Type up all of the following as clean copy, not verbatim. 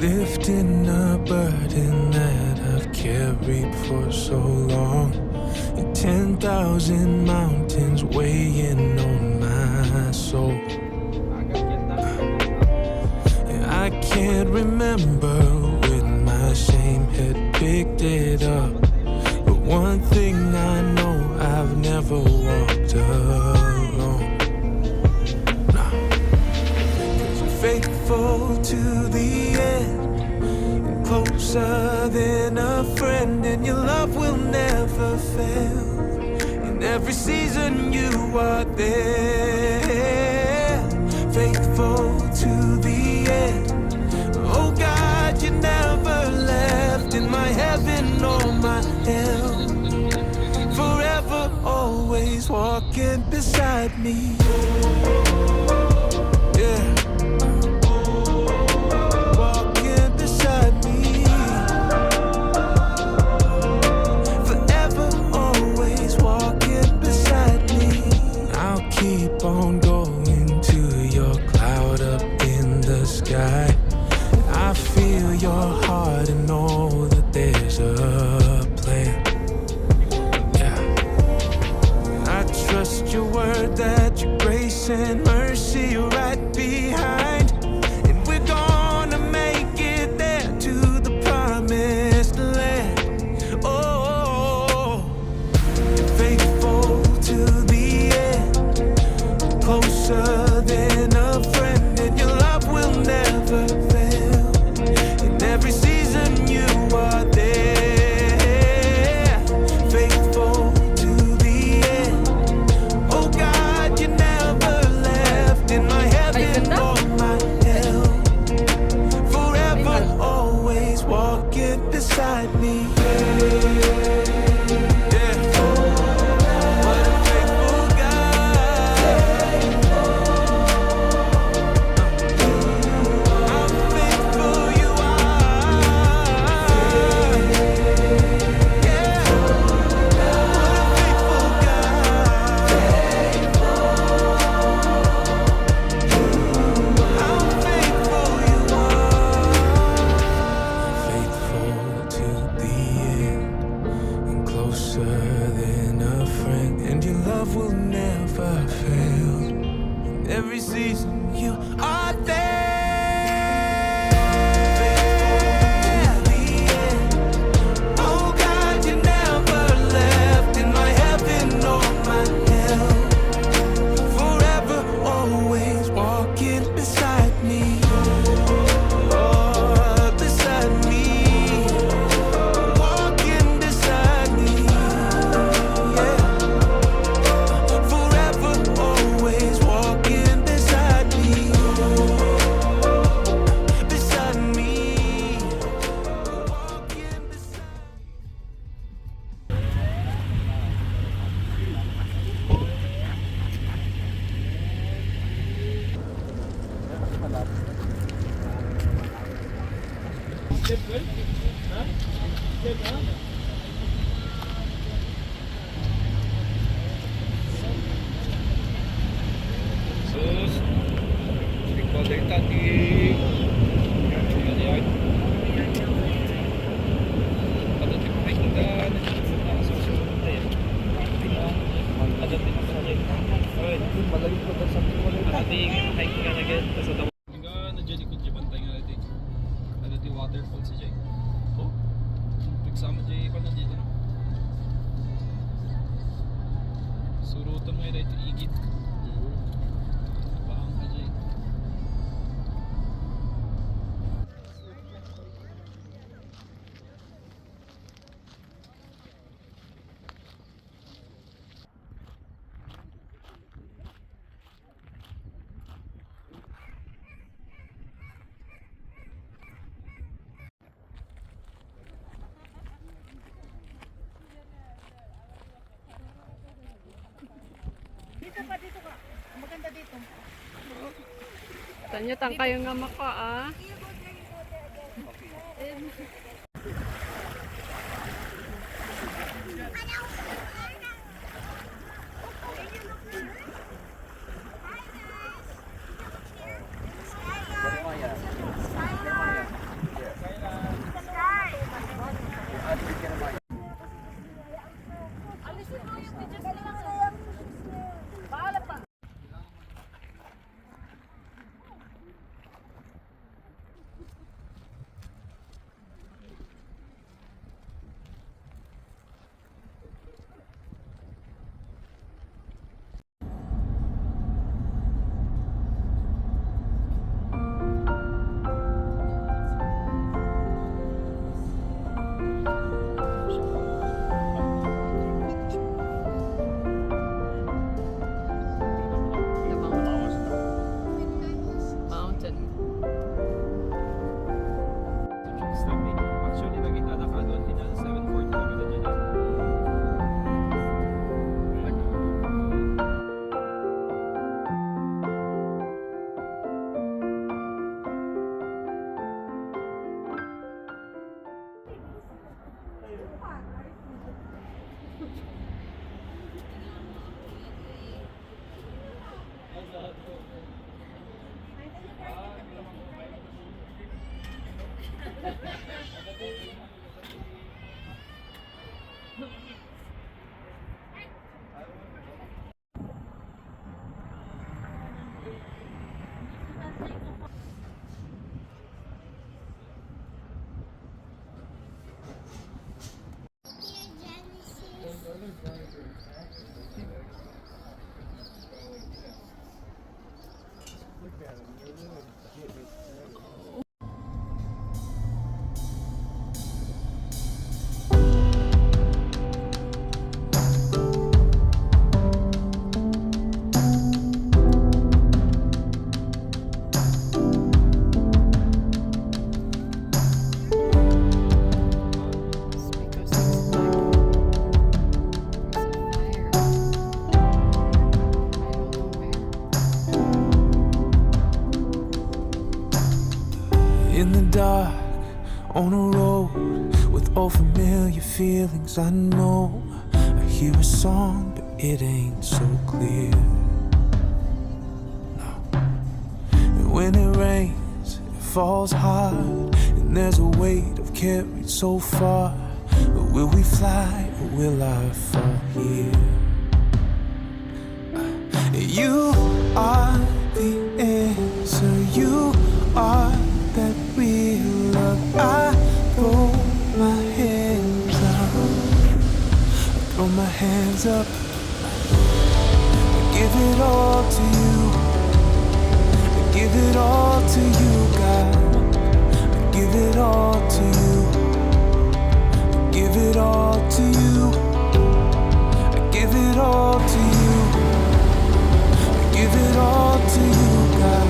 lifting a burden that I've carried for so long, and 10,000 mountains weighing on my soul. And I can't remember when my shame had picked it up, but one thing I know, I've never walked alone. Faithful to the end, closer than a friend, and your love will never fail. In every season you are there, faithful to the end. Oh God, you never left in my heaven or my hell. Forever, always walking beside me. Yeah. Keep on going to your cloud up in the sky. I feel your heart and know that there's a plan. Yeah. I trust your word that your grace and mercy are right behind, and we're gonna make it there to the promised land. Oh, faithful to the end, closer than a friend, and your love will never fail. In every season you are there, faithful to the end. Oh God, you never left in my heaven or my hell. Forever, always walking beside me. Dito ka. Maganda dito. Tanyo tang kayo nga maka ah. In the dark, on a road with all familiar feelings, I know I hear a song, but it ain't so clear. No. And when it rains, it falls hard, and there's a weight I've carried so far. But will we fly, or will I fall here? You are the answer, you are that real love. I throw my hands up, I throw my hands up. I give it all to you, I give it all to you, God. I give it all to you, I give it all to you, I give it all to you, I give it all to you, God.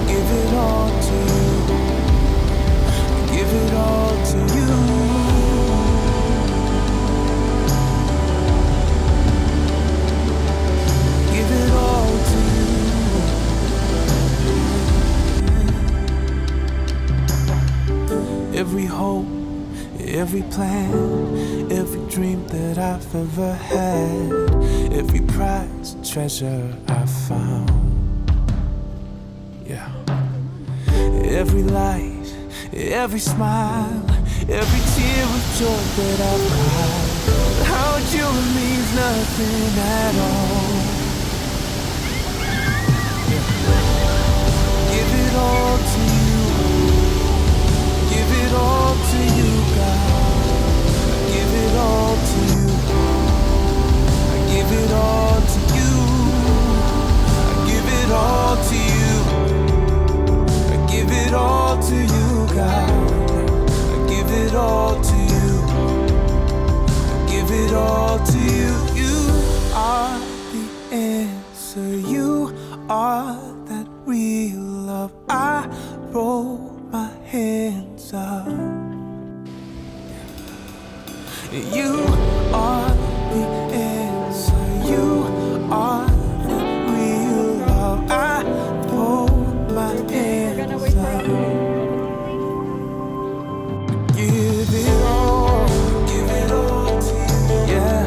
Give it all to you, give it all to you. Give it all to you. Every hope, every plan, every dream that I've ever had, every prize, treasure I found. Yeah. Every light, every smile, every tear of joy that I've cried, without you it means nothing at all. Yeah. Give it all to you, give it all to you, God. Give it all to you, I give it all to you, I give it all to you. Give it all to you, God. I give it all to you, I give it all to you. You are the answer, you are that real love. I roll my hands up. You are the answer, you are that real love. I roll my hands up. Give it all to you, yeah.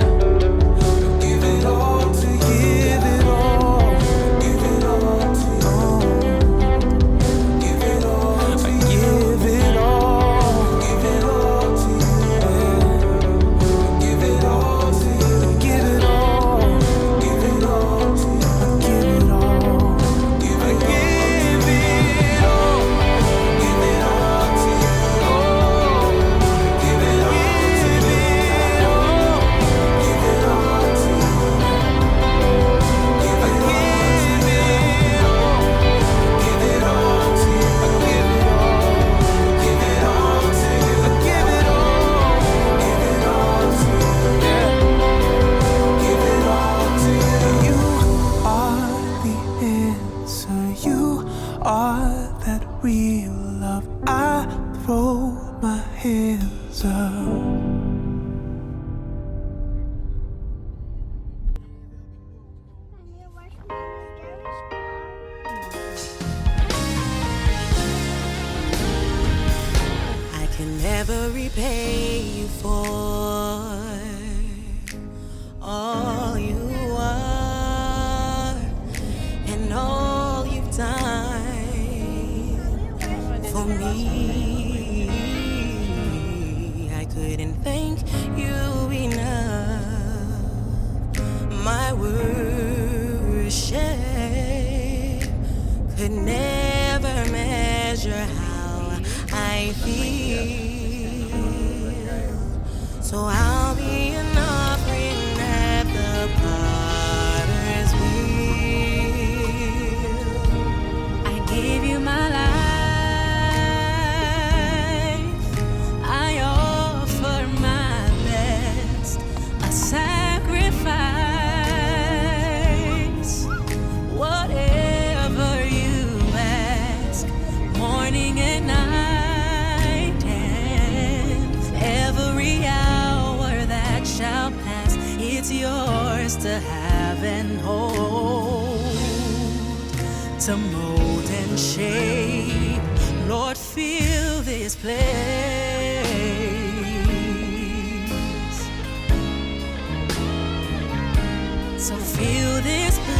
Give it all to you, give it all to you, give it all to you, give it all to you, yeah. Give it all to you, give it all to you, give it all, give it all. Real love, I throw my hands up. I can never repay you for all you are and all you've done for me. never measure how I feel. So I'll be an offering at the potter's wheel. I give you my life. I offer my best, a sacrifice. Whatever you ask, morning and night, and every hour that shall pass, it's yours to have and hold, to mold and shape. Lord, fill this place. So fill this place.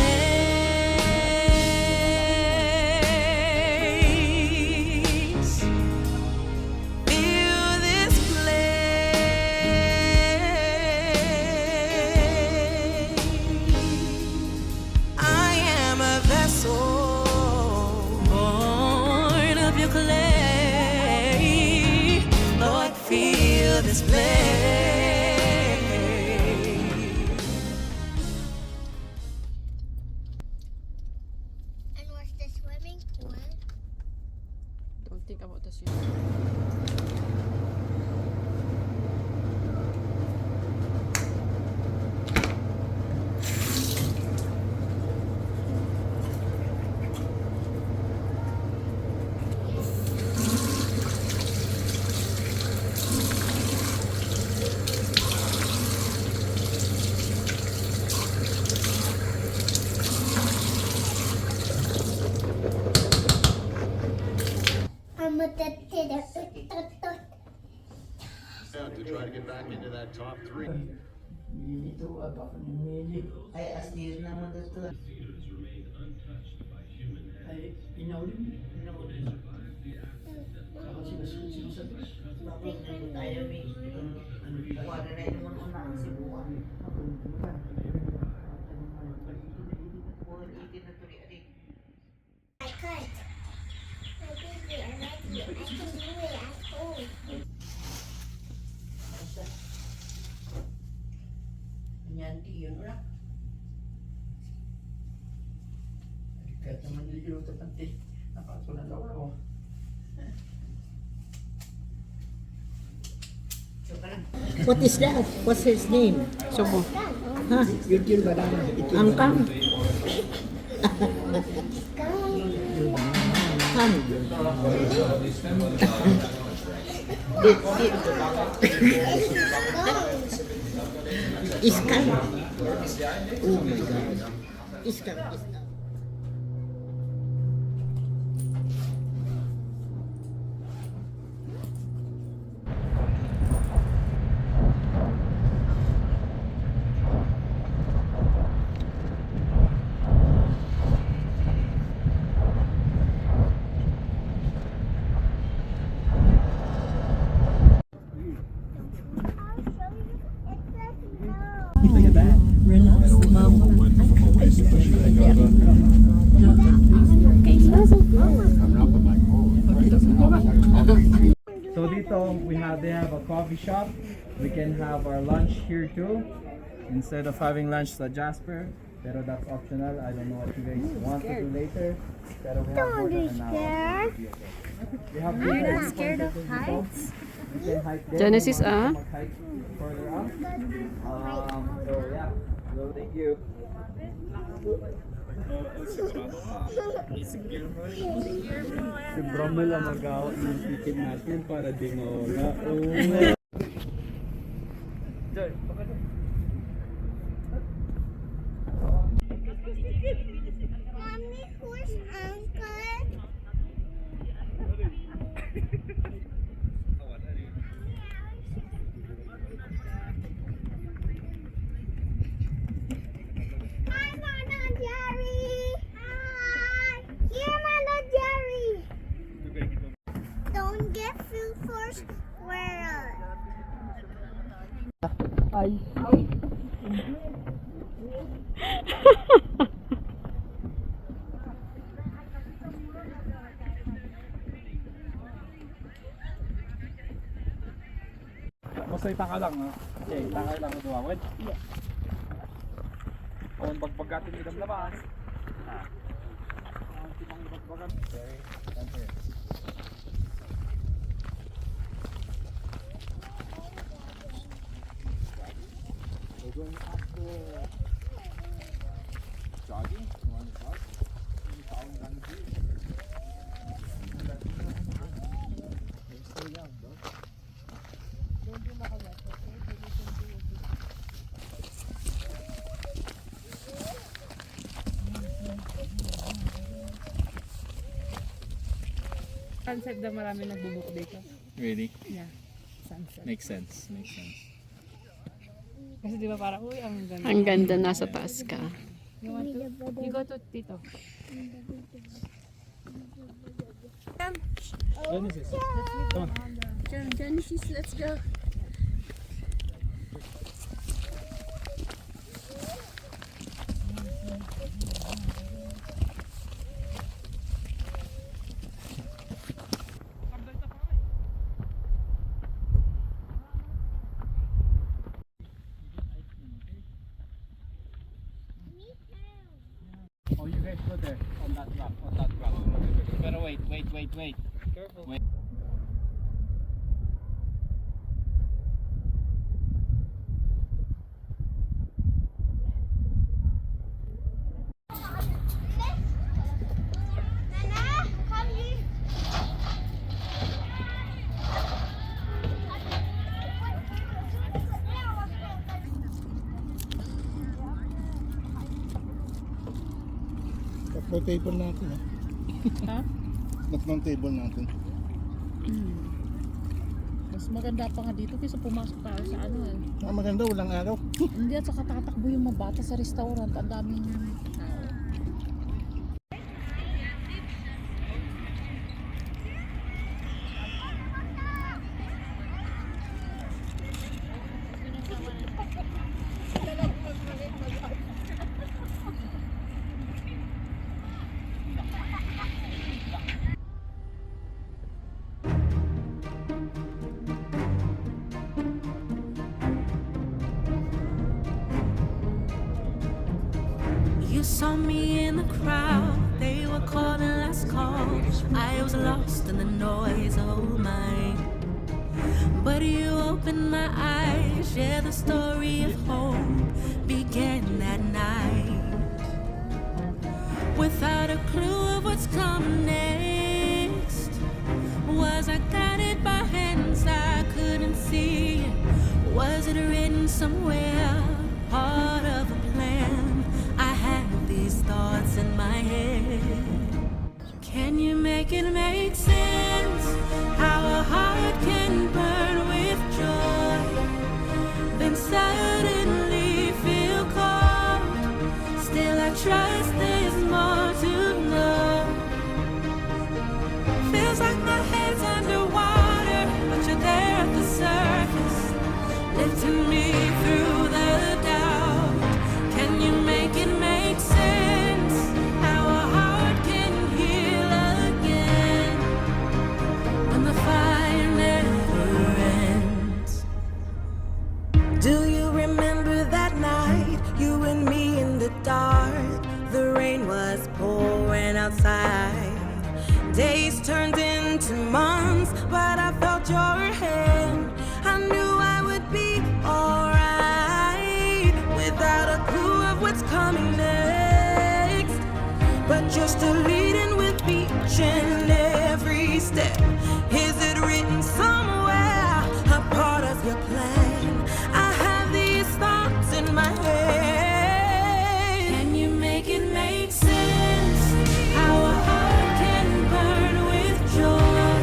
Fill this place. I am a vessel born of your clay. Lord, fill this place. And what's the swimming pool? Don't think about this yet. I'm gonna To try to get back into that top three. Ay, astir naman dito. Ay, inaulim. Ako sinusabi. Tayo may wala na yung mga unang sibuan. Ako naman. Itin na tuloy. I can't. I think we are ready. I can do it at home. Yan, yun na. Kahit naman nililuto panti. Napasok na daw ako. What is that? What's his name? Subo. Huh? Yun banana. Angkang? Kang? Iskang? Oh my God. Iskang. So dito they have a coffee shop. We can have our lunch here too, instead of having lunch sa Jasper. Pero that's optional. I don't know what you guys want to do later. Pero we have more than an hour. We have You're not scared of heights? We can hike there. Genesis, We want to hike further up. So yeah. So thank you. Si Bromel ang mag-awat ng ticket natin para di mawala. Joy, baka doon. Mommy, who's uncle? Hi, Mama Jerry. Hi. Here, Mama Jerry. Don't get food for squirrel. Ay. Basta itaka lang, ha? Okay, itaka lang ito, awit? Iya. Kung bagbagatong idam labas. Timang bagbagat. Okay, come here. We're going after jogging. You want to jog? You're following down the beach. You're still young, bro. Sunset daw marami nagbubook dito. Really? Yeah. Sunset. Makes sense. Makes sense. Kasi di ba parang, uy, ang ganda. Ang ganda, nasa taas ka. You want to? You go to Tito. Genesis. Come on. Genesis, let's go. Oh, you guys go there on that rock, Pero wait. Careful. Wait. Tatlong table natin eh. Ha? Tatlong table natin. Mas maganda pa nga dito kaysa pumasok tayo sa ano eh. Maganda, walang araw. Hindi at saka tatakbo yung mga bata sa restaurant. Ang daming tao. You saw me in the crowd, they were calling last call. I was lost in the noise, oh my. But you opened my eyes, yeah, the story of hope began that night. Without a clue of what's coming next, was I guided by hands I couldn't see? Was it written somewhere, part of a plan? I had these thoughts in my head. Can you make it make sense? How a heart can burn with joy, then suddenly feel cold. Still I trust there's more to know. Feels like my head's underwater, but you're there at the surface, lifting me through the doubt. Can you make it make sense? How a heart can heal again when the fire never ends. Do you remember that night, you and me in the dark? The rain was pouring outside. Days turned into months, but I felt your hand. I knew I would be alright, without a clue of what's coming next. But you're still leading with each and every step. Is it written somewhere, a part of your plan? I have these thoughts in my head. Can you make it make sense? How a heart can burn with joy,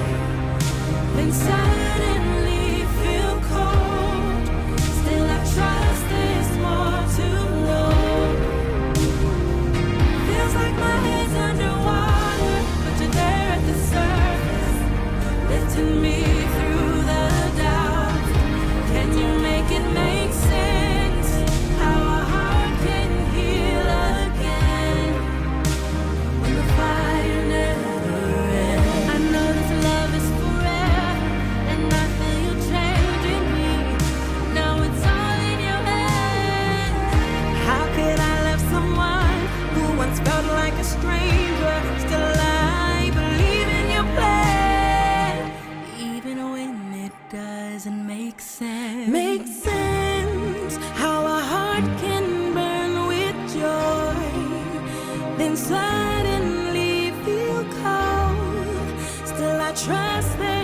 then suddenly feel cold. Still I trust there's more to know. Feels like my head's underwater, but you're there at the surface, trust me.